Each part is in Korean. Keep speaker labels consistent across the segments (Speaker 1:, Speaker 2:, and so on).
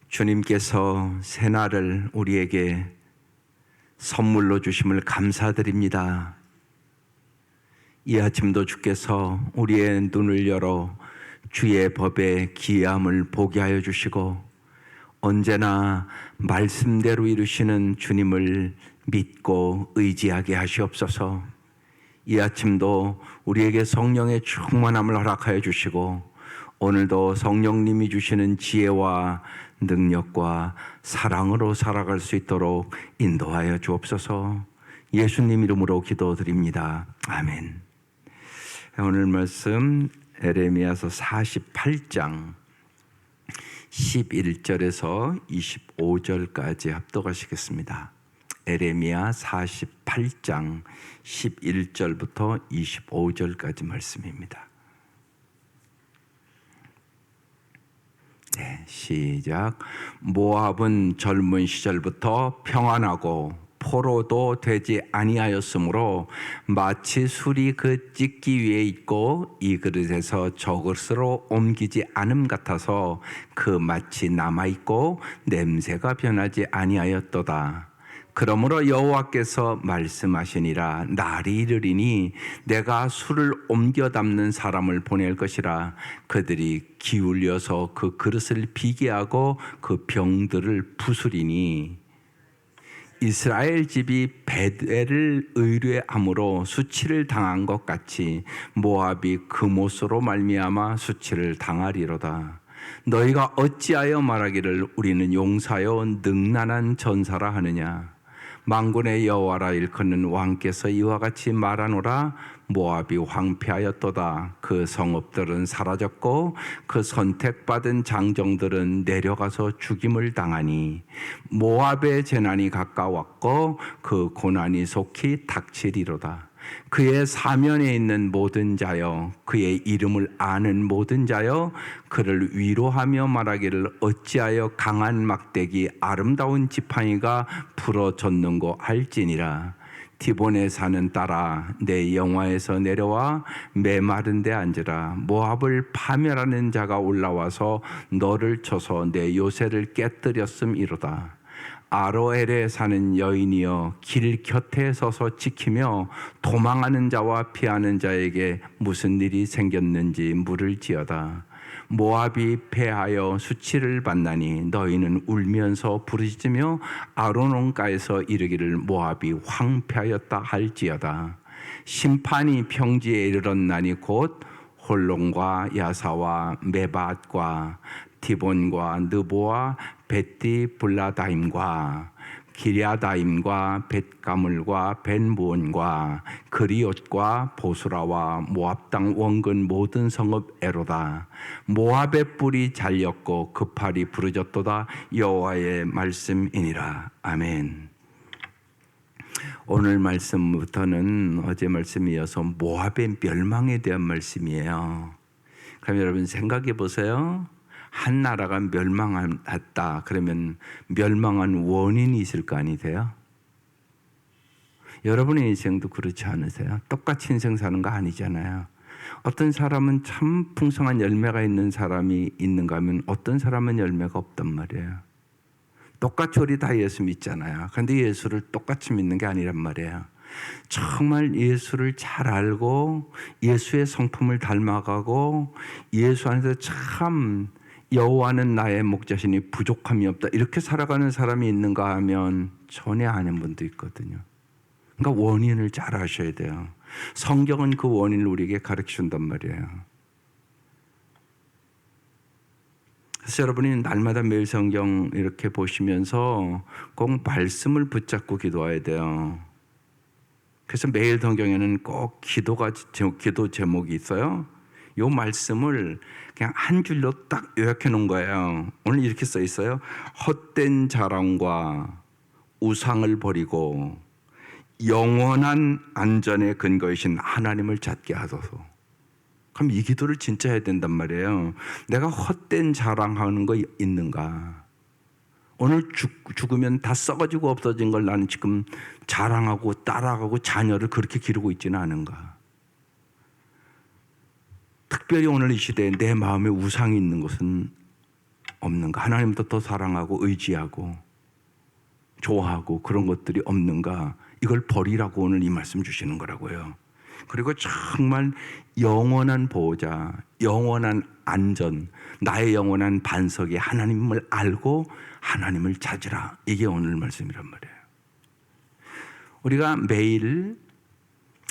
Speaker 1: 주님께서 새날을 우리에게 선물로 주심을 감사드립니다. 이 아침도 주께서 우리의 눈을 열어 주의 법의 기이함을 보게 하여 주시고 언제나 말씀대로 이루시는 주님을 믿고 의지하게 하시옵소서. 이 아침도 우리에게 성령의 충만함을 허락하여 주시고 오늘도 성령님이 주시는 지혜와 능력과 사랑으로 살아갈 수 있도록 인도하여 주옵소서. 예수님 이름으로 기도드립니다. 아멘. 오늘 말씀 에레미야서 48장 11절에서 25절까지 합독하시겠습니다. 에레미야 48장 11절부터 25절까지 말씀입니다. 네, 시작. 모압은 젊은 시절부터 평안하고 포로도 되지 아니하였으므로 마치 술이 그 찢기 위에 있고 이 그릇에서 저 그릇으로 옮기지 않음 같아서 그 맛이 남아있고 냄새가 변하지 아니하였도다. 그러므로 여호와께서 말씀하시니라. 날이 이르리니 내가 술을 옮겨 담는 사람을 보낼 것이라. 그들이 기울여서 그 그릇을 비게 하고 그 병들을 부수리니 이스라엘 집이 베델을 의뢰함으로 수치를 당한 것 같이 모압이 그못으로 말미암아 수치를 당하리로다. 너희가 어찌하여 말하기를 우리는 용사여 능란한 전사라 하느냐. 만군의 여호와라 일컫는 왕께서 이와 같이 말하노라. 모압이 황폐하였도다. 그 성읍들은 사라졌고 그 선택받은 장정들은 내려가서 죽임을 당하니 모압의 재난이 가까웠고 그 고난이 속히 닥치리로다. 그의 사면에 있는 모든 자여, 그의 이름을 아는 모든 자여, 그를 위로하며 말하기를 어찌하여 강한 막대기 아름다운 지팡이가 부러졌는고 할지니라. 디본에 사는 딸아, 내 영화에서 내려와 메마른 데 앉으라. 모압을 파멸하는 자가 올라와서 너를 쳐서 내 요새를 깨뜨렸음이로다. 아로엘에 사는 여인이여, 길 곁에 서서 지키며 도망하는 자와 피하는 자에게 무슨 일이 생겼는지 물을지어다. 모압이 패하여 수치를 받나니 너희는 울면서 부르짖으며 아로논가에서 이르기를 모압이 황폐하였다 할지어다. 심판이 평지에 이르렀나니 곧 홀론과 야사와 메밧과 디본과 느보와 벳디 블라다임과 기랴다임과 벳가물과 벤무온과 그리옷과 보스라와 모압 땅 원근 모든 성읍 에로다. 모압의 뿔이 잘렸고 그 팔이 부르졌도다. 여호와의 말씀이니라. 아멘. 오늘 말씀부터는 어제 말씀에 이어서 모압의 멸망에 대한 말씀이에요. 그럼 여러분 생각해 보세요. 한 나라가 멸망했다. 그러면 멸망한 원인이 있을 거 아니세요? 여러분의 인생도 그렇지 않으세요? 똑같이 인생 사는 거 아니잖아요. 어떤 사람은 참 풍성한 열매가 있는 사람이 있는가 하면 어떤 사람은 열매가 없단 말이에요. 똑같이 우리 다 예수 믿잖아요. 그런데 예수를 똑같이 믿는 게 아니란 말이에요. 정말 예수를 잘 알고 예수의 성품을 닮아가고 예수 안에서 참 여호와는 나의 목자시니 부족함이 없다 이렇게 살아가는 사람이 있는가 하면 전혀 아닌 분도 있거든요. 그러니까 원인을 잘 아셔야 돼요. 성경은 그 원인을 우리에게 가르쳐준단 말이에요. 그래서 여러분이 날마다 매일 성경 이렇게 보시면서 꼭 말씀을 붙잡고 기도해야 돼요. 그래서 매일 성경에는 꼭 기도 제목이 있어요. 이 말씀을 그냥 한 줄로 딱 요약해 놓은 거예요. 오늘 이렇게 써 있어요. 헛된 자랑과 우상을 버리고 영원한 안전의 근거이신 하나님을 찾게 하소서. 그럼 이 기도를 진짜 해야 된단 말이에요. 내가 헛된 자랑하는 거 있는가? 오늘 죽으면 다 썩어지고 없어진 걸 나는 지금 자랑하고 따라가고 자녀를 그렇게 기르고 있지는 않은가? 특별히 오늘 이 시대에 내 마음에 우상이 있는 것은 없는가? 하나님도 더 사랑하고 의지하고 좋아하고 그런 것들이 없는가? 이걸 버리라고 오늘 이 말씀 주시는 거라고요. 그리고 정말 영원한 보호자, 영원한 안전, 나의 영원한 반석에 하나님을 알고 하나님을 찾으라. 이게 오늘 말씀이란 말이에요. 우리가 매일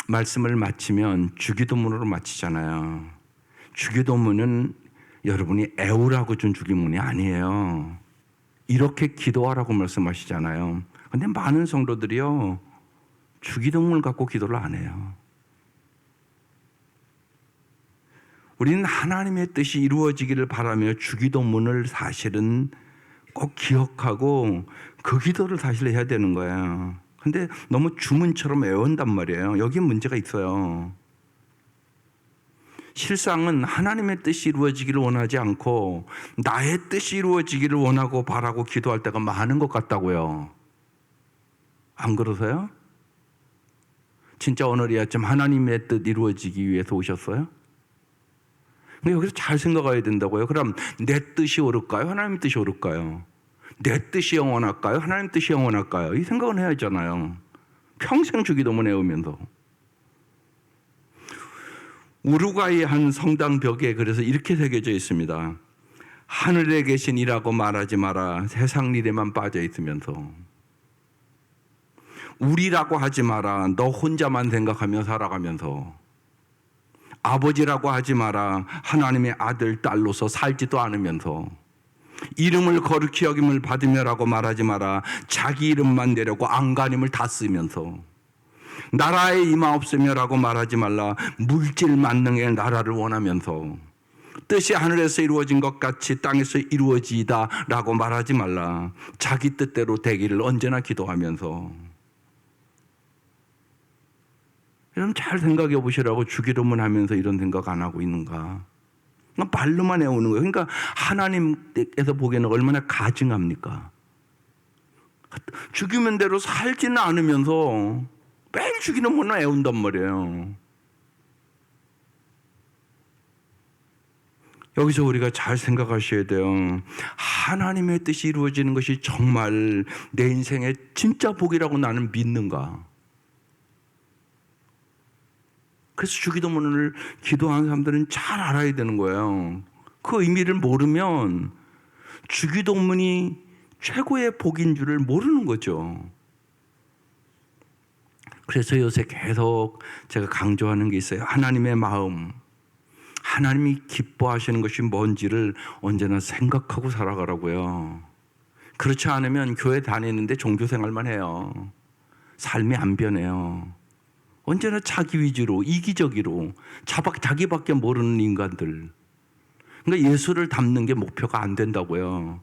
Speaker 1: 말씀을 마치면 주기도문으로 마치잖아요. 주기도문은 여러분이 애우라고 준 주기도문이 아니에요. 이렇게 기도하라고 말씀하시잖아요. 근데 많은 성도들이요, 주기도문을 갖고 기도를 안 해요. 우리는 하나님의 뜻이 이루어지기를 바라며 주기도문을 사실은 꼭 기억하고 그 기도를 사실 해야 되는 거예요. 근데 너무 주문처럼 외운단 말이에요. 여기 문제가 있어요. 실상은 하나님의 뜻이 이루어지기를 원하지 않고 나의 뜻이 이루어지기를 원하고 바라고 기도할 때가 많은 것 같다고요. 안 그러세요? 진짜 오늘이야 좀 하나님의 뜻 이루어지기 위해서 오셨어요? 근데 여기서 잘 생각해야 된다고요. 그럼 내 뜻이 옳을까요? 하나님 뜻이 옳을까요? 내 뜻이 영원할까요? 하나님 뜻이 영원할까요? 이 생각은 해야 하잖아요. 평생 주기도문 외우면서. 우루과이 한 성당 벽에 그래서 이렇게 새겨져 있습니다. 하늘에 계신 이라고 말하지 마라. 세상 일에만 빠져 있으면서. 우리라고 하지 마라. 너 혼자만 생각하며 살아가면서. 아버지라고 하지 마라. 하나님의 아들, 딸로서 살지도 않으면서. 이름을 거룩히 여김을 받으며라고 말하지 마라. 자기 이름만 내려고 안간힘을 다 쓰면서. 나라에 임하옵으며라고 말하지 말라. 물질 만능의 나라를 원하면서. 뜻이 하늘에서 이루어진 것 같이 땅에서 이루어지이다 라고 말하지 말라. 자기 뜻대로 되기를 언제나 기도하면서. 여러분 잘 생각해 보시라고 주기도문 하면서 이런 생각 안 하고 있는가? 말로만 해오는 거예요. 그러니까 하나님께서 보기에는 얼마나 가증합니까? 주기문대로 살지는 않으면서 매일 주기도문을 외운단 말이에요. 여기서 우리가 잘 생각하셔야 돼요. 하나님의 뜻이 이루어지는 것이 정말 내 인생의 진짜 복이라고 나는 믿는가? 그래서 주기도문을 기도하는 사람들은 잘 알아야 되는 거예요. 그 의미를 모르면 주기도문이 최고의 복인 줄을 모르는 거죠. 그래서 요새 계속 제가 강조하는 게 있어요. 하나님의 마음, 하나님이 기뻐하시는 것이 뭔지를 언제나 생각하고 살아가라고요. 그렇지 않으면 교회 다니는데 종교생활만 해요. 삶이 안 변해요. 언제나 자기 위주로, 이기적으로, 자기밖에 모르는 인간들. 그러니까 예수를 닮는 게 목표가 안 된다고요.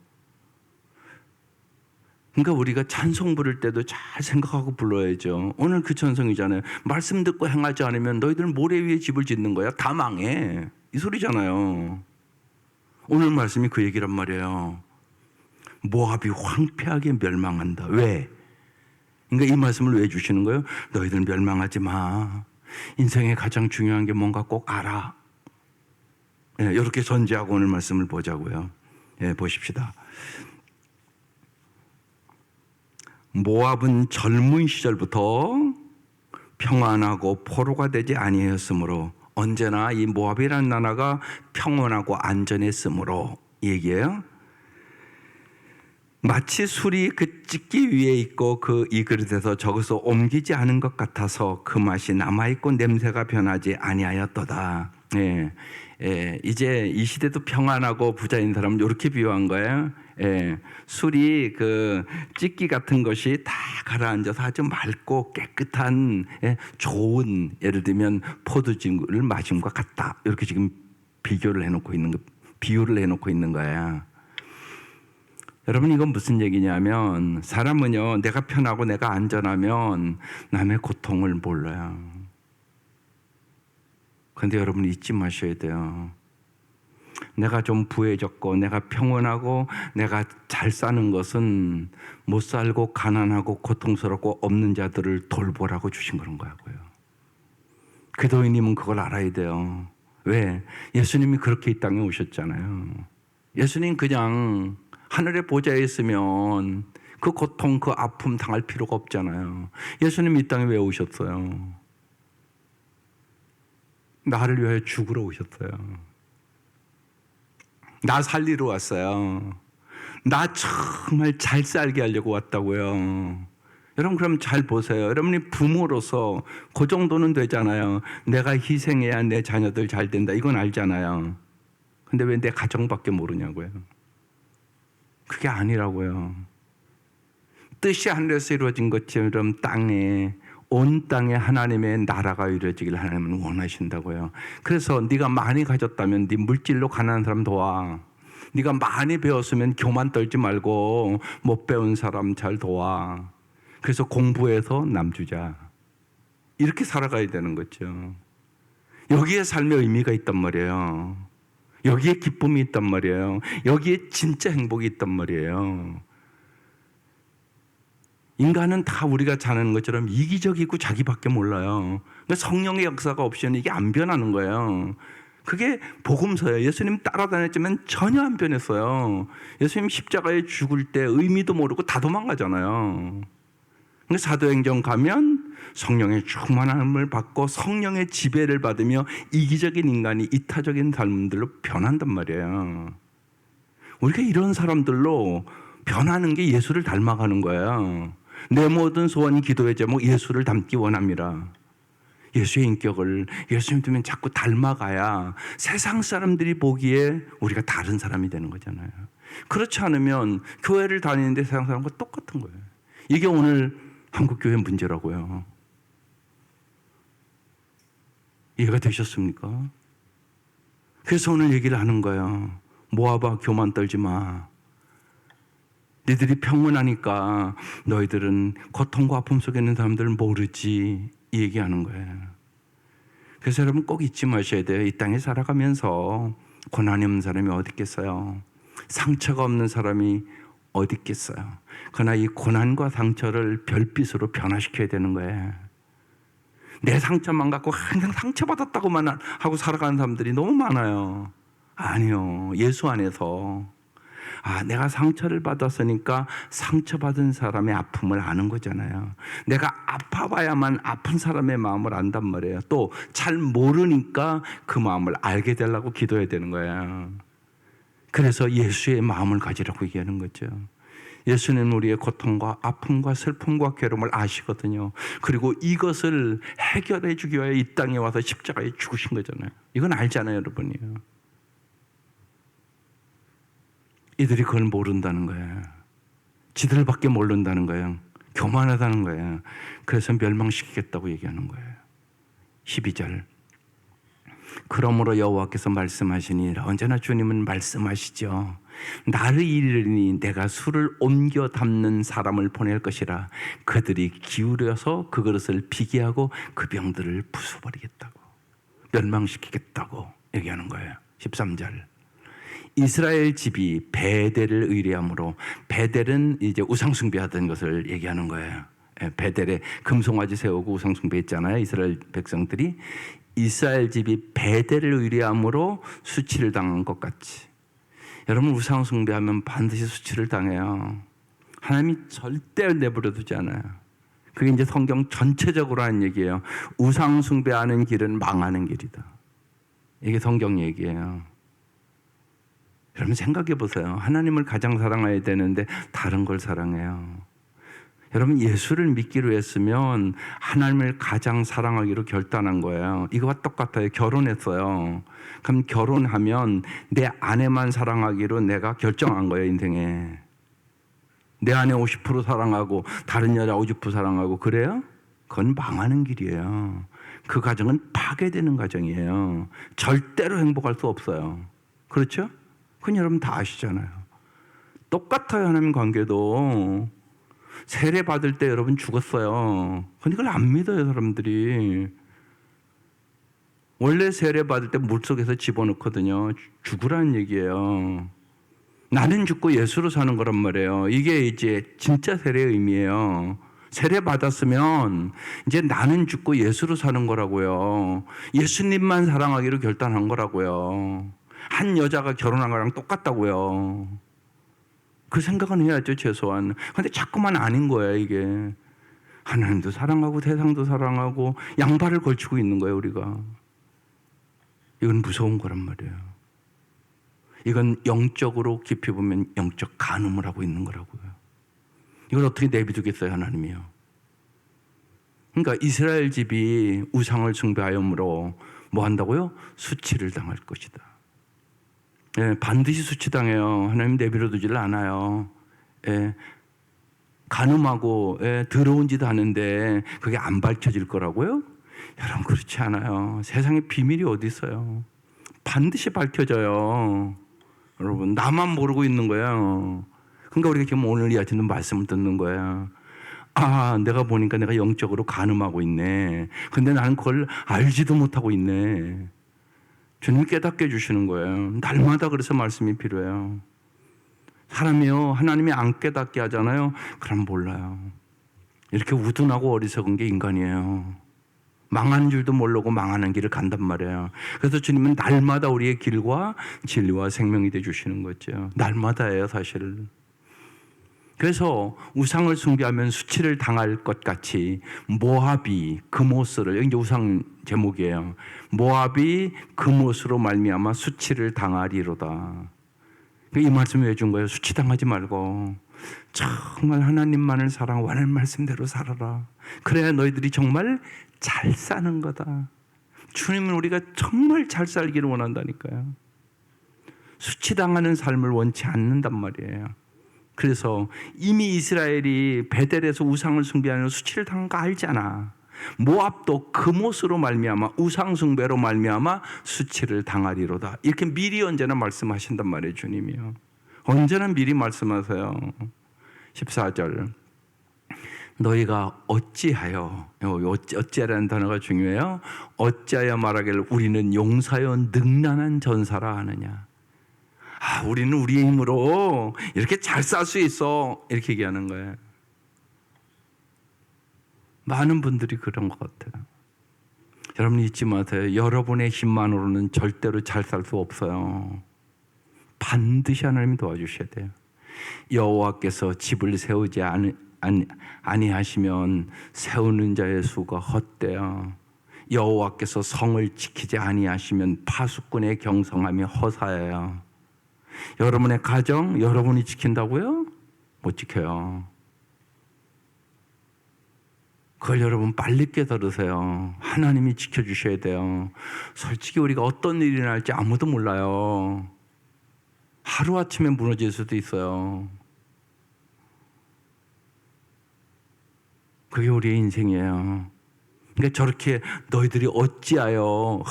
Speaker 1: 그러니까 우리가 찬송 부를 때도 잘 생각하고 불러야죠. 오늘 그 찬송이잖아요. 말씀 듣고 행하지 않으면 너희들 모래 위에 집을 짓는 거야. 다 망해. 이 소리잖아요. 오늘 말씀이 그 얘기란 말이에요. 모압이 황폐하게 멸망한다. 왜? 그러니까 이 말씀을 왜 주시는 거예요? 너희들 멸망하지 마. 인생에 가장 중요한 게 뭔가 꼭 알아. 이렇게 전제하고 오늘 말씀을 보자고요. 보십시다. 모압은 젊은 시절부터 평안하고 포로가 되지 아니하였으므로 언제나 이 모압이라는 나라가 평온하고 안전했으므로 얘기해요. 마치 술이 그 찢기 위에 있고 그 이 그릇에서 저기서 옮기지 않은 것 같아서 그 맛이 남아있고 냄새가 변하지 아니하였도다. 이제 이 시대도 평안하고 부자인 사람은 이렇게 비유한 거예요. 술이 그 찢기 같은 것이 다 가라앉아서 아주 맑고 깨끗한 좋은 예를 들면 포도주를 마신 것 같다. 이렇게 지금 비유를 해놓고 있는 거예요. 여러분 이건 무슨 얘기냐면 사람은요 내가 편하고 내가 안전하면 남의 고통을 몰라요. 그런데 여러분 잊지 마셔야 돼요. 내가 좀 부해졌고 내가 평온하고 내가 잘 사는 것은 못 살고 가난하고 고통스럽고 없는 자들을 돌보라고 주신 그런 거고요. 기도인님은 그걸 알아야 돼요. 왜? 예수님이 그렇게 이 땅에 오셨잖아요. 예수님 그냥 하늘의 보좌에 있으면 그 고통, 그 아픔 당할 필요가 없잖아요. 예수님 이 땅에 왜 오셨어요? 나를 위하여 죽으러 오셨어요. 나 살리러 왔어요. 나 정말 잘 살게 하려고 왔다고요. 여러분 그럼 잘 보세요. 여러분이 부모로서 그 정도는 되잖아요. 내가 희생해야 내 자녀들 잘 된다. 이건 알잖아요. 근데 왜 내 가정밖에 모르냐고요. 그게 아니라고요. 뜻이 하늘에서 이루어진 것처럼 온 땅에 하나님의 나라가 이루어지길 하나님은 원하신다고요. 그래서 네가 많이 가졌다면 네 물질로 가난한 사람 도와. 네가 많이 배웠으면 교만 떨지 말고 못 배운 사람 잘 도와. 그래서 공부해서 남주자. 이렇게 살아가야 되는 거죠. 여기에 삶의 의미가 있단 말이에요. 여기에 기쁨이 있단 말이에요. 여기에 진짜 행복이 있단 말이에요. 인간은 다 우리가 잘 아는 것처럼 이기적이고 자기밖에 몰라요. 그러니까 성령의 역사가 없이는 이게 안 변하는 거예요. 그게 복음서예요. 예수님 따라다녔지만 전혀 안 변했어요. 예수님 십자가에 죽을 때 의미도 모르고 다 도망가잖아요. 근데 사도행전 가면 성령의 충만함을 받고 성령의 지배를 받으며 이기적인 인간이 이타적인 삶들로 변한단 말이에요. 우리가 이런 사람들로 변하는 게 예수를 닮아가는 거예요. 내 모든 소원 기도의 제목 예수를 닮기 원합니다. 예수의 인격을 예수님 닮으면 자꾸 닮아가야 세상 사람들이 보기에 우리가 다른 사람이 되는 거잖아요. 그렇지 않으면 교회를 다니는데 세상 사람과 똑같은 거예요. 이게 오늘 한국교회 문제라고요. 이해가 되셨습니까? 그래서 오늘 얘기를 하는 거예요. 모아봐, 교만 떨지 마. 너희들이 평온하니까 너희들은 고통과 아픔 속에 있는 사람들을 모르지. 이 얘기하는 거예요. 그래서 여러분 꼭 잊지 마셔야 돼요. 이 땅에 살아가면서 고난이 없는 사람이 어디 있겠어요? 상처가 없는 사람이 어디 있겠어요? 그러나 이 고난과 상처를 별빛으로 변화시켜야 되는 거예요. 내 상처만 갖고 항상 상처받았다고만 하고 살아가는 사람들이 너무 많아요. 아니요. 예수 안에서 내가 상처를 받았으니까 상처받은 사람의 아픔을 아는 거잖아요. 내가 아파봐야만 아픈 사람의 마음을 안단 말이에요. 또 잘 모르니까 그 마음을 알게 되려고 기도해야 되는 거예요. 그래서 예수의 마음을 가지라고 얘기하는 거죠. 예수는 우리의 고통과 아픔과 슬픔과 괴로움을 아시거든요. 그리고 이것을 해결해 주기 위해 이 땅에 와서 십자가에 죽으신 거잖아요. 이건 알잖아요, 여러분이요. 이들이 그걸 모른다는 거예요. 지들밖에 모른다는 거예요. 교만하다는 거예요. 그래서 멸망시키겠다고 얘기하는 거예요. 12절. 그러므로 여호와께서 말씀하시니 언제나 주님은 말씀하시죠. 나를 이르니 내가 술을 옮겨 담는 사람을 보낼 것이라. 그들이 기울여서 그 그릇을 비기하고 그 병들을 부숴버리겠다고, 멸망시키겠다고 얘기하는 거예요. 13절. 이스라엘 집이 베델을 의뢰함으로, 베델은 이제 우상숭배하던 것을 얘기하는 거예요. 베델에 금송아지 세우고 우상숭배했잖아요. 이스라엘 백성들이. 이스라엘 집이 베델을 의뢰함으로 수치를 당한 것 같이, 여러분 우상숭배하면 반드시 수치를 당해요. 하나님이 절대 내버려두지 않아요. 그게 이제 성경 전체적으로 하는 얘기예요. 우상숭배하는 길은 망하는 길이다. 이게 성경 얘기예요. 여러분 생각해 보세요. 하나님을 가장 사랑해야 되는데 다른 걸 사랑해요. 여러분 예수를 믿기로 했으면 하나님을 가장 사랑하기로 결단한 거예요. 이거와 똑같아요. 결혼했어요. 그럼 결혼하면 내 아내만 사랑하기로 내가 결정한 거예요, 인생에. 내 아내 50% 사랑하고 다른 여자 50% 사랑하고 그래요? 그건 망하는 길이에요. 그 가정은 파괴되는 가정이에요. 절대로 행복할 수 없어요. 그렇죠? 그건 여러분 다 아시잖아요. 똑같아요. 하나님 관계도. 세례 받을 때 여러분 죽었어요. 근데 그걸 안 믿어요, 사람들이. 원래 세례 받을 때 물속에서 집어넣거든요. 죽으라는 얘기예요. 나는 죽고 예수로 사는 거란 말이에요. 이게 이제 진짜 세례의 의미예요. 세례 받았으면 이제 나는 죽고 예수로 사는 거라고요. 예수님만 사랑하기로 결단한 거라고요. 한 여자가 결혼한 거랑 똑같다고요. 그 생각은 해야죠, 최소한. 근데 자꾸만 아닌 거야, 이게. 하나님도 사랑하고 세상도 사랑하고 양발을 걸치고 있는 거예요, 우리가. 이건 무서운 거란 말이에요. 이건 영적으로 깊이 보면 영적 간음을 하고 있는 거라고요. 이걸 어떻게 내비두겠어요, 하나님이요? 그러니까 이스라엘 집이 우상을 숭배하여므로 뭐 한다고요? 수치를 당할 것이다. 예, 반드시 수치당해요. 하나님 내버려 두지를 않아요. 예, 간음하고 더러운 짓 하는데 그게 안 밝혀질 거라고요? 여러분 그렇지 않아요. 세상에 비밀이 어디 있어요? 반드시 밝혀져요. 여러분 나만 모르고 있는 거예요. 그러니까 우리가 지금 오늘 이 아침에 말씀을 듣는 거야. 아, 내가 보니까 내가 영적으로 간음하고 있네. 근데 나는 그걸 알지도 못하고 있네. 주님이 깨닫게 해주시는 거예요. 날마다 그래서 말씀이 필요해요. 사람이요, 하나님이 안 깨닫게 하잖아요. 그럼 몰라요. 이렇게 우둔하고 어리석은 게 인간이에요. 망하는 줄도 모르고 망하는 길을 간단 말이에요. 그래서 주님은 날마다 우리의 길과 진리와 생명이 되어주시는 거죠. 날마다예요, 사실. 그래서 우상을 숭배하면 수치를 당할 것 같이 모압이 그모스를, 여기 이제 우상 제목이에요. 모압이 그모스로 말미암아 수치를 당하리로다. 이 말씀을 왜 준 거예요? 수치 당하지 말고 정말 하나님만을 사랑하고 하나님 말씀대로 살아라. 그래야 너희들이 정말 잘 사는 거다. 주님은 우리가 정말 잘 살기를 원한다니까요. 수치 당하는 삶을 원치 않는단 말이에요. 그래서 이미 이스라엘이 베델에서 우상을 숭배하는 수치를 당한 거 알잖아. 모압도 그못으로 말미암아 우상 숭배로 말미암아 수치를 당하리로다. 이렇게 미리 언제나 말씀하신단 말이에요, 주님이요. 언제나 미리 말씀하세요. 14절. 너희가 어찌하여, 어찌하라는 단어가 중요해요. 어찌하여 말하기를 우리는 용사여 능란한 전사라 하느냐. 아, 우리는 우리의 힘으로 이렇게 잘 살 수 있어. 이렇게 얘기하는 거예요. 많은 분들이 그런 것 같아요. 여러분 잊지 마세요. 여러분의 힘만으로는 절대로 잘 살 수 없어요. 반드시 하나님이 도와주셔야 돼요. 여호와께서 집을 세우지 아니하시면 세우는 자의 수가 헛되어 여호와께서 성을 지키지 아니하시면 파수꾼의 경성함이 허사예요. 여러분의 가정 여러분이 지킨다고요? 못 지켜요. 그걸 여러분 빨리 깨달으세요. 하나님이 지켜주셔야 돼요. 솔직히 우리가 어떤 일이 날지 아무도 몰라요. 하루아침에 무너질 수도 있어요. 그게 우리의 인생이에요. 그러니까 저렇게 너희들이 어찌하여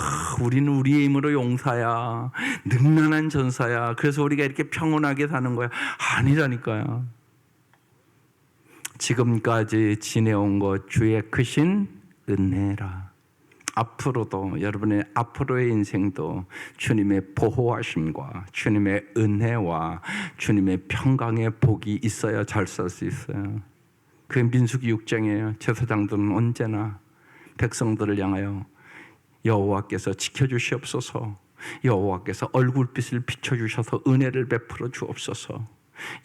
Speaker 1: 우리는 우리의 힘으로 용사야, 능란한 전사야, 그래서 우리가 이렇게 평온하게 사는 거야. 아니라니까요. 지금까지 지내온 것 주의 크신 은혜라. 앞으로도 여러분의 앞으로의 인생도 주님의 보호하심과 주님의 은혜와 주님의 평강의 복이 있어야 잘 살 수 있어요. 그게 민수기 6장이에요. 제사장들은 언제나 백성들을 향하여 여호와께서 지켜주시옵소서, 여호와께서 얼굴빛을 비춰주셔서 은혜를 베풀어 주옵소서,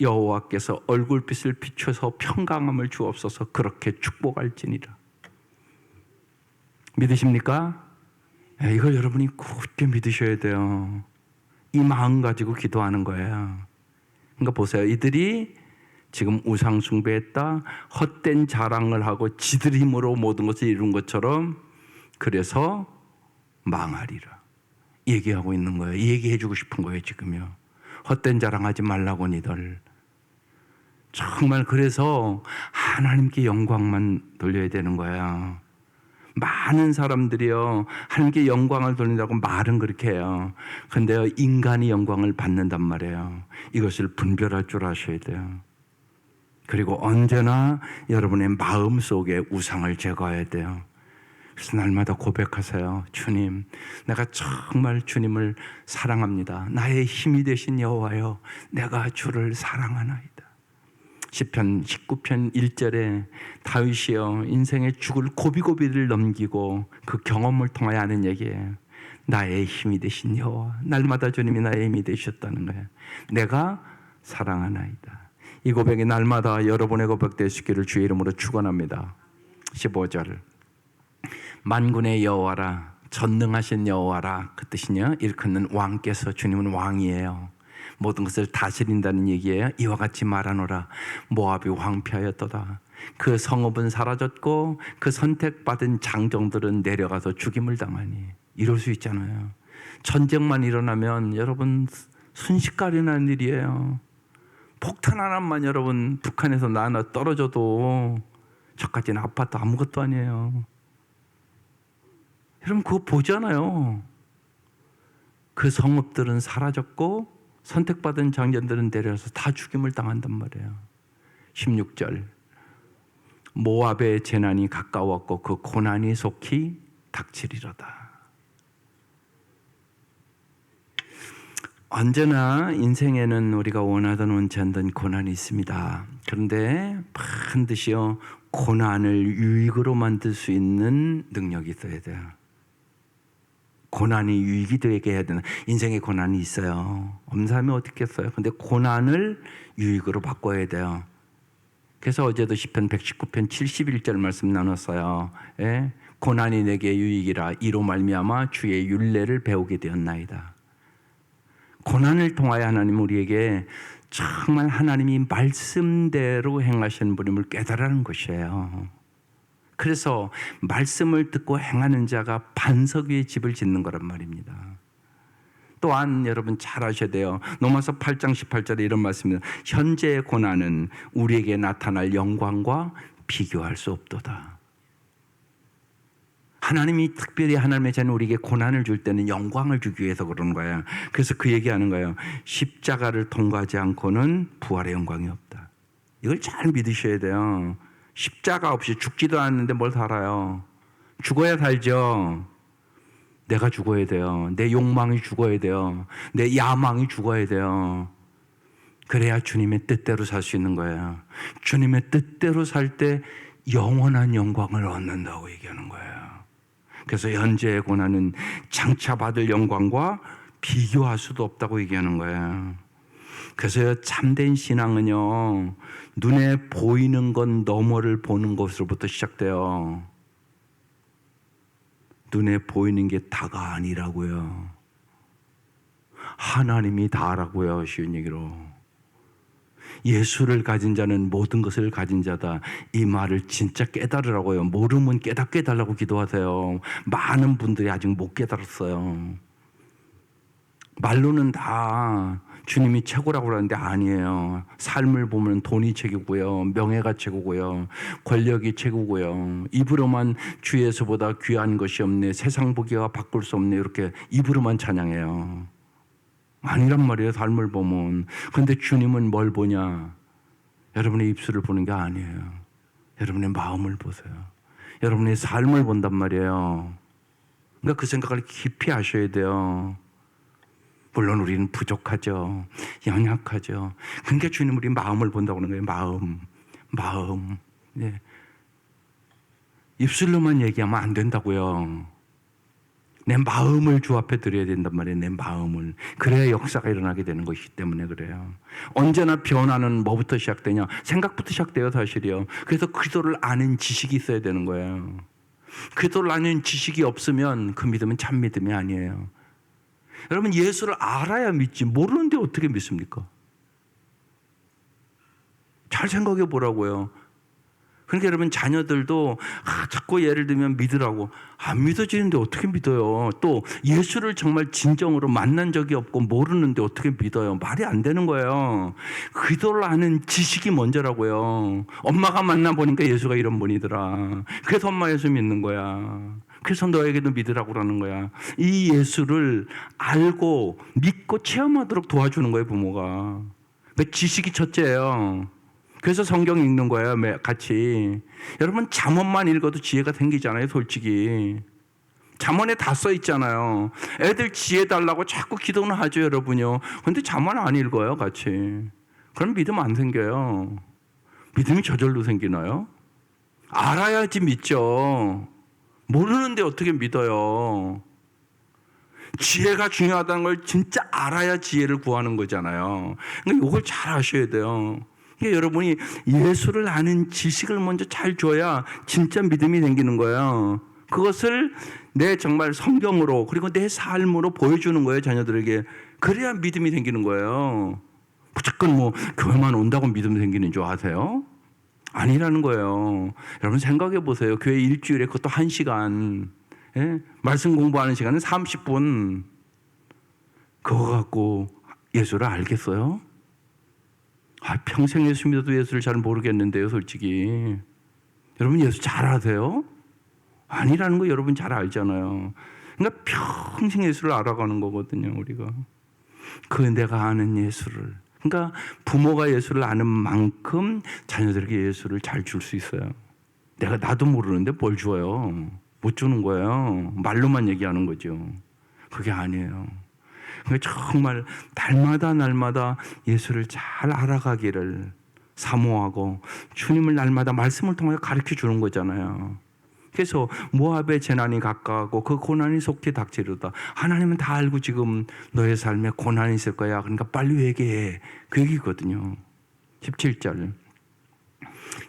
Speaker 1: 여호와께서 얼굴빛을 비춰서 평강함을 주옵소서, 그렇게 축복할지니라. 믿으십니까? 이걸 여러분이 굳게 믿으셔야 돼요. 이 마음 가지고 기도하는 거예요. 그러니까 보세요. 이들이 지금 우상 숭배했다, 헛된 자랑을 하고 지들 힘으로 모든 것을 이룬 것처럼 그래서 망하리라 얘기하고 있는 거예요. 얘기해주고 싶은 거예요. 지금요. 헛된 자랑하지 말라고 니들. 정말 그래서 하나님께 영광만 돌려야 되는 거예요. 많은 사람들이요, 하나님께 영광을 돌린다고 말은 그렇게 해요. 그런데요, 인간이 영광을 받는단 말이에요. 이것을 분별할 줄 아셔야 돼요. 그리고 언제나 여러분의 마음속에 우상을 제거해야 돼요. 그래서 날마다 고백하세요. 주님, 내가 정말 주님을 사랑합니다. 나의 힘이 되신 여호와여, 내가 주를 사랑하나이다. 시편 19편 1절에 다윗이요, 인생의 죽을 고비고비를 넘기고 그 경험을 통하여 하는 얘기예요. 나의 힘이 되신 여호와, 날마다 주님이 나의 힘이 되셨다는 거예요. 내가 사랑하나이다. 이 고백이 날마다 여러분의 고백 될 수 있기를 주의 이름으로 축원합니다. 15절 만군의 여호와라, 전능하신 여호와라, 그 뜻이냐? 일컫는 왕께서, 주님은 왕이에요. 모든 것을 다스린다는 얘기예요. 이와 같이 말하노라, 모압이 황폐하였도다. 그 성읍은 사라졌고 그 선택받은 장정들은 내려가서 죽임을 당하니. 이럴 수 있잖아요. 전쟁만 일어나면 여러분 순식간에 나는 일이에요. 폭탄 하나만 여러분 북한에서 나나 떨어져도 저까지는 아파트 아무것도 아니에요. 여러분 그거 보잖아요. 그 성읍들은 사라졌고 선택받은 장전들은 내려서 다 죽임을 당한단 말이에요. 16절 모압의 재난이 가까웠고 그 고난이 속히 닥치리로다. 언제나 인생에는 우리가 원하든 원치 않든 고난이 있습니다. 그런데 반드시요 고난을 유익으로 만들 수 있는 능력이 있어야 돼요. 고난이 유익이 되게 해야 되는, 인생에 고난이 있어요. 없는 사람이 어떻겠어요? 근데 고난을 유익으로 바꿔야 돼요. 그래서 어제도 시편 119편 71절 말씀 나눴어요. 예? 고난이 내게 유익이라, 이로 말미암아 주의 율례를 배우게 되었나이다. 고난을 통하여 하나님 우리에게 정말 하나님이 말씀대로 행하시는 분임을 깨달으라는 것이에요. 그래서 말씀을 듣고 행하는 자가 반석 위에 집을 짓는 거란 말입니다. 또한 여러분 잘 아셔야 돼요. 로마서 8장 18절에 이런 말씀입니다. 현재의 고난은 우리에게 나타날 영광과 비교할 수 없도다. 하나님이 특별히 하나님의 자는 우리에게 고난을 줄 때는 영광을 주기 위해서 그러는 거예요. 그래서 그 얘기하는 거예요. 십자가를 통과하지 않고는 부활의 영광이 없다. 이걸 잘 믿으셔야 돼요. 십자가 없이 죽지도 않는데 뭘 살아요? 죽어야 살죠. 내가 죽어야 돼요. 내 욕망이 죽어야 돼요. 내 야망이 죽어야 돼요. 그래야 주님의 뜻대로 살 수 있는 거예요. 주님의 뜻대로 살 때 영원한 영광을 얻는다고 얘기하는 거예요. 그래서 현재의 고난은 장차 받을 영광과 비교할 수도 없다고 얘기하는 거예요. 그래서 참된 신앙은요, 눈에 보이는 건 너머를 보는 것으로부터 시작돼요. 눈에 보이는 게 다가 아니라고요. 하나님이 다라고요. 쉬운 얘기로. 예수를 가진 자는 모든 것을 가진 자다. 이 말을 진짜 깨달으라고요. 모르면 깨닫게 해달라고 기도하세요. 많은 분들이 아직 못 깨달았어요. 말로는 다 주님이 최고라고 그러는데 아니에요. 삶을 보면 돈이 최고고요, 명예가 최고고요, 권력이 최고고요. 입으로만 주 예수보다 귀한 것이 없네, 세상 보기와 바꿀 수 없네, 이렇게 입으로만 찬양해요. 아니란 말이에요. 삶을 보면. 근데 주님은 뭘 보냐? 여러분의 입술을 보는 게 아니에요. 여러분의 마음을 보세요. 여러분의 삶을 본단 말이에요. 그러니까 그 생각을 깊이 하셔야 돼요. 물론 우리는 부족하죠. 연약하죠. 그러니까 주님 우리 마음을 본다고 하는 거예요. 마음. 네. 입술로만 얘기하면 안 된다고요. 내 마음을 주 앞에 드려야 된단 말이에요. 내 마음을. 그래야 역사가 일어나게 되는 것이기 때문에 그래요. 언제나 변화는 뭐부터 시작되냐? 생각부터 시작돼요, 사실이요. 그래서 기도를 아는 지식이 있어야 되는 거예요. 기도를 아는 지식이 없으면 그 믿음은 참 믿음이 아니에요. 여러분, 예수를 알아야 믿지 모르는데 어떻게 믿습니까? 잘 생각해 보라고요. 그러니까 여러분 자녀들도 자꾸 예를 들면 믿으라고, 안 믿어지는데 어떻게 믿어요? 또 예수를 정말 진정으로 만난 적이 없고 모르는데 어떻게 믿어요? 말이 안 되는 거예요. 기도를 아는 지식이 먼저라고요. 엄마가 만나보니까 예수가 이런 분이더라. 그래서 엄마 예수 믿는 거야. 그래서 너에게도 믿으라고 그러는 거야. 이 예수를 알고 믿고 체험하도록 도와주는 거예요, 부모가. 그 지식이 첫째예요. 그래서 성경 읽는 거예요, 같이. 여러분 잠언만 읽어도 지혜가 생기잖아요, 솔직히. 잠언에 다 써 있잖아요. 애들 지혜 달라고 자꾸 기도는 하죠, 여러분요. 근데 잠언 안 읽어요, 같이. 그럼 믿음 안 생겨요. 믿음이 저절로 생기나요? 알아야지 믿죠. 모르는데 어떻게 믿어요? 지혜가 중요하다는 걸 진짜 알아야 지혜를 구하는 거잖아요. 그러니까 이걸 잘 아셔야 돼요. 그러니까 여러분이 예수를 아는 지식을 먼저 잘 줘야 진짜 믿음이 생기는 거예요. 그것을 내 정말 성경으로 그리고 내 삶으로 보여주는 거예요, 자녀들에게. 그래야 믿음이 생기는 거예요. 무조건 뭐 교회만 온다고 믿음 생기는 줄 아세요? 아니라는 거예요. 여러분 생각해 보세요. 교회 일주일에 그것도 1시간, 예? 말씀 공부하는 시간은 30분. 그거 갖고 예수를 알겠어요? 평생 예수 믿어도 예수를 잘 모르겠는데요, 솔직히. 여러분 예수 잘 아세요? 아니라는 거 여러분 잘 알잖아요. 그러니까 평생 예수를 알아가는 거거든요, 우리가. 그 내가 아는 예수를. 그러니까 부모가 예수를 아는 만큼 자녀들에게 예수를 잘 줄 수 있어요. 나도 모르는데 뭘 줘요? 못 주는 거예요. 말로만 얘기하는 거죠. 그게 아니에요. 그러니까 정말 날마다 예수를 잘 알아가기를 사모하고 주님을 날마다 말씀을 통해 가르쳐 주는 거잖아요. 그래서 모압의 재난이 가까우고 그 고난이 속히 닥치려다. 하나님은 다 알고 지금 너의 삶에 고난이 있을 거야. 그러니까 빨리 회개해. 그 얘기거든요. 17절.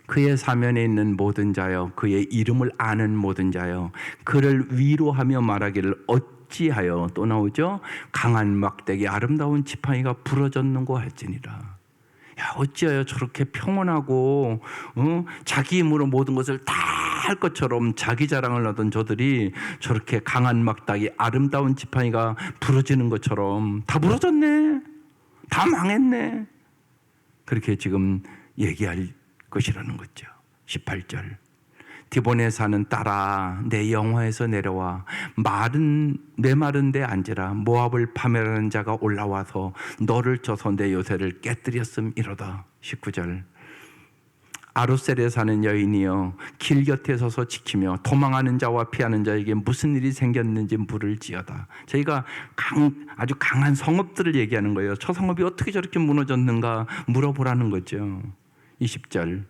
Speaker 1: 그의 사면에 있는 모든 자여, 그의 이름을 아는 모든 자여, 그를 위로하며 말하기를 어찌하여, 또 나오죠? 강한 막대기 아름다운 지팡이가 부러졌는고 할지니라. 야, 어찌하여 저렇게 평온하고 자기 힘으로 모든 것을 다 할 것처럼 자기 자랑을 하던 저들이 저렇게 강한 막대기 아름다운 지팡이가 부러지는 것처럼 다 부러졌네, 다 망했네, 그렇게 지금 얘기할 것이라는 거죠. 18절. 디본에 사는 딸아, 내 영화에서 내려와 내 마른 데 앉으라. 모압을 파멸하는 자가 올라와서 너를 쳐서 내 요새를 깨뜨렸음이로다. 19절. 아로셀에 사는 여인이여, 길 곁에 서서 지키며 도망하는 자와 피하는 자에게 무슨 일이 생겼는지 물을지어다. 저희가 아주 강한 성읍들을 얘기하는 거예요. 저 성읍이 어떻게 저렇게 무너졌는가 물어보라는 거죠. 20절.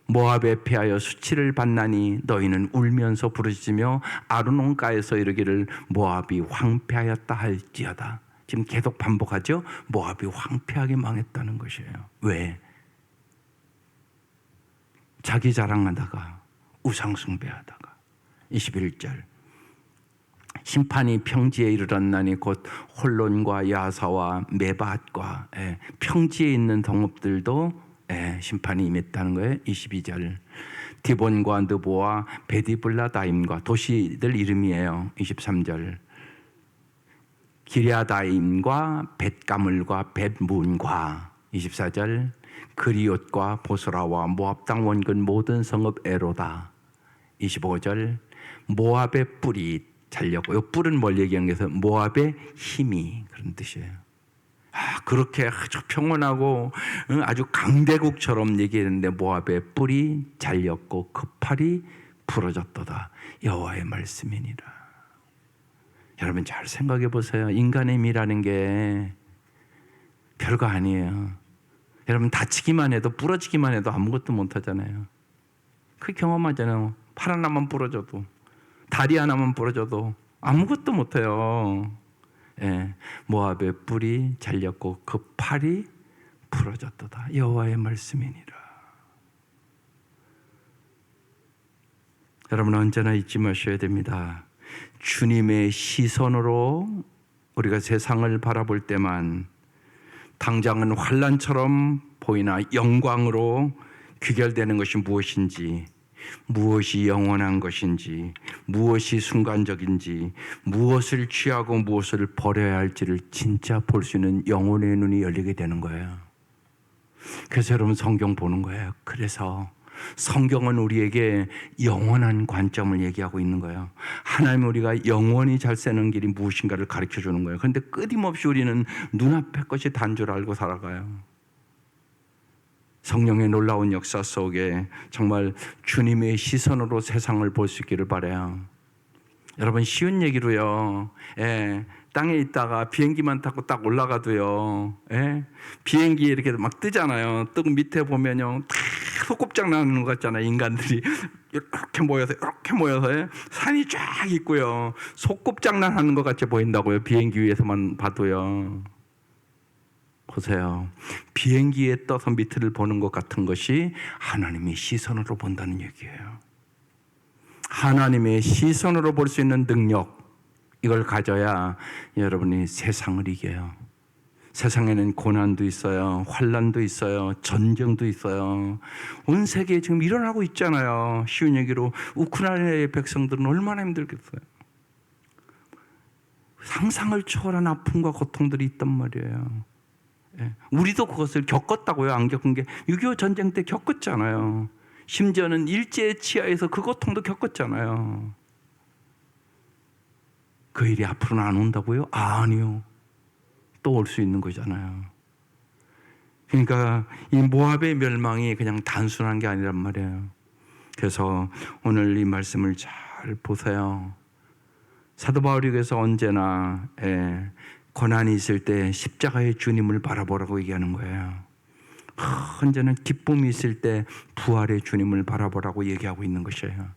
Speaker 1: 모압에 패하여 수치를 받나니 너희는 울면서 부르짖으며 아르논가에서 이르기를 모압이 황폐하였다 할지어다. 지금 계속 반복하죠. 모압이 황폐하게 망했다는 것이에요. 왜? 자기 자랑하다가 우상 숭배하다가. 21절. 심판이 평지에 이르렀나니 곧 홀론과 야사와 메밧과 평지에 있는 성읍들도 심판이 임했다는 거예요. 22절. 디본과 느보와 베디블라다임과 도시들 이름이에요. 23절. 기랴다임과 벳가물과 벳문과. 24절. 그리옷과 보스라와 모압 땅 원근 모든 성읍 에로다. 25절. 모압의 뿔이 잘렸고, 이 뿔은 뭘 얘기하는 게서 모압의 힘이, 그런 뜻이에요. 그렇게 아주 평온하고 아주 강대국처럼 얘기했는데 모압의 뿔이 잘렸고 그 팔이 부러졌도다. 여호와의 말씀이니라. 여러분 잘 생각해 보세요. 인간의 힘이라는 게 별거 아니에요. 여러분 다치기만 해도, 부러지기만 해도 아무것도 못하잖아요. 그 경험하잖아요. 팔 하나만 부러져도, 다리 하나만 부러져도 아무것도 못해요. 모압의 뿔이 잘렸고 그 팔이 부러졌도다. 여호와의 말씀이니라. 여러분 언제나 잊지 마셔야 됩니다. 주님의 시선으로 우리가 세상을 바라볼 때만 당장은 환난처럼 보이나 영광으로 귀결되는 것이 무엇인지, 무엇이 영원한 것인지, 무엇이 순간적인지, 무엇을 취하고 무엇을 버려야 할지를 진짜 볼 수 있는 영혼의 눈이 열리게 되는 거예요. 그래서 여러분 성경 보는 거예요. 그래서 성경은 우리에게 영원한 관점을 얘기하고 있는 거예요. 하나님 우리가 영원히 잘 사는 길이 무엇인가를 가르쳐 주는 거예요. 그런데 끊임없이 우리는 눈앞의 것이 단 줄 알고 살아가요. 성령의 놀라운 역사 속에 정말 주님의 시선으로 세상을 볼 수 있기를 바라요. 여러분 쉬운 얘기로요. 땅에 있다가 비행기만 타고 딱 올라가도요. 비행기 이렇게 막 뜨잖아요. 뜨고 밑에 보면요. 다 소꿉장 나는 것 같잖아요. 인간들이 이렇게 모여서 산이 쫙 있고요. 소꿉장난하는 것 같이 보인다고요. 비행기 위에서만 봐도요. 보세요. 비행기에 떠서 밑을 보는 것 같은 것이 하나님의 시선으로 본다는 얘기예요. 하나님의 시선으로 볼 수 있는 능력, 이걸 가져야 여러분이 세상을 이겨요. 세상에는 고난도 있어요. 환난도 있어요. 전쟁도 있어요. 온 세계에 지금 일어나고 있잖아요. 쉬운 얘기로 우크라이나의 백성들은 얼마나 힘들겠어요. 상상을 초월한 아픔과 고통들이 있단 말이에요. 우리도 그것을 겪었다고요. 안 겪은 게 6.25 전쟁 때 겪었잖아요. 심지어는 일제 치하에서 그 고통도 겪었잖아요. 그 일이 앞으로는 안 온다고요? 아니요. 또 올 수 있는 거잖아요. 그러니까 이 모압의 멸망이 그냥 단순한 게 아니란 말이에요. 그래서 오늘 이 말씀을 잘 보세요. 사도 바울에게서 언제나 고난이 있을 때 십자가의 주님을 바라보라고 얘기하는 거예요. 언제나 기쁨이 있을 때 부활의 주님을 바라보라고 얘기하고 있는 것이에요.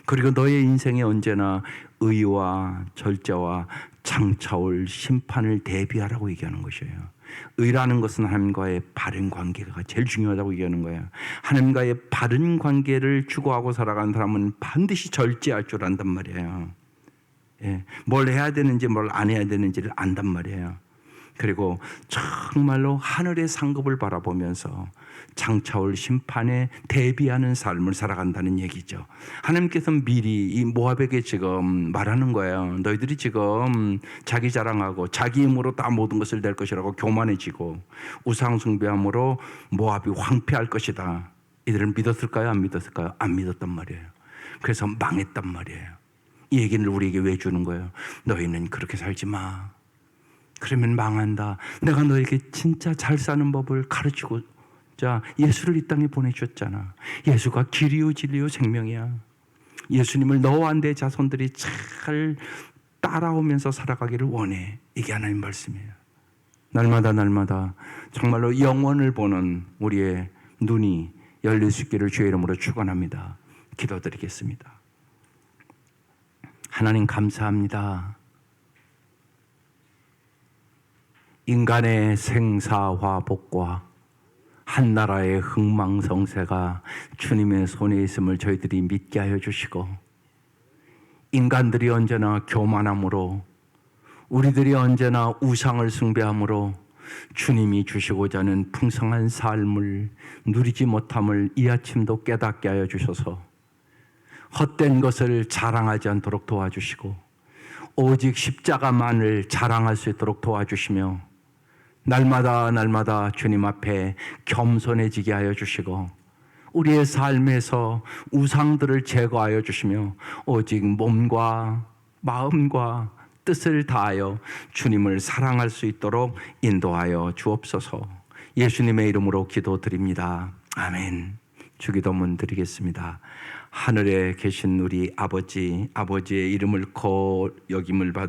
Speaker 1: 그리고 너의 인생에 언제나 의와 절제와 장차올 심판을 대비하라고 얘기하는 것이에요. 의라는 것은 하나님과의 바른 관계가 제일 중요하다고 얘기하는 거예요. 하나님과의 바른 관계를 추구하고 살아가는 사람은 반드시 절제할 줄 안단 말이에요. 뭘 해야 되는지 뭘 안 해야 되는지를 안단 말이에요. 그리고 정말로 하늘의 상급을 바라보면서 장차올 심판에 대비하는 삶을 살아간다는 얘기죠. 하나님께서는 미리 이 모압에게 지금 말하는 거예요. 너희들이 지금 자기 자랑하고 자기 힘으로 다 모든 것을 낼 것이라고 교만해지고 우상 숭배함으로 모압이 황폐할 것이다. 이들은 믿었을까요? 안 믿었을까요? 안 믿었단 말이에요. 그래서 망했단 말이에요. 이 얘기를 우리에게 왜 주는 거예요? 너희는 그렇게 살지 마. 그러면 망한다. 내가 너에게 진짜 잘 사는 법을 가르치고 자 예수를 이 땅에 보내주셨잖아. 예수가 길이요 진리요 생명이야. 예수님을 너와 내 자손들이 잘 따라오면서 살아가기를 원해. 이게 하나님 말씀이에요. 날마다 정말로 영원을 보는 우리의 눈이 열릴 수 있기를 주의 이름으로 축원합니다. 기도드리겠습니다. 하나님 감사합니다. 인간의 생사화복과 한 나라의 흥망성쇠가 주님의 손에 있음을 저희들이 믿게 하여 주시고, 인간들이 언제나 교만함으로, 우리들이 언제나 우상을 숭배함으로 주님이 주시고자 하는 풍성한 삶을 누리지 못함을 이 아침도 깨닫게 하여 주셔서 헛된 것을 자랑하지 않도록 도와주시고 오직 십자가만을 자랑할 수 있도록 도와주시며 날마다 주님 앞에 겸손해지게 하여 주시고 우리의 삶에서 우상들을 제거하여 주시며 오직 몸과 마음과 뜻을 다하여 주님을 사랑할 수 있도록 인도하여 주옵소서. 예수님의 이름으로 기도드립니다. 아멘. 주기도문 드리겠습니다. 하늘에 계신 우리 아버지, 아버지의 이름을 거여김을 받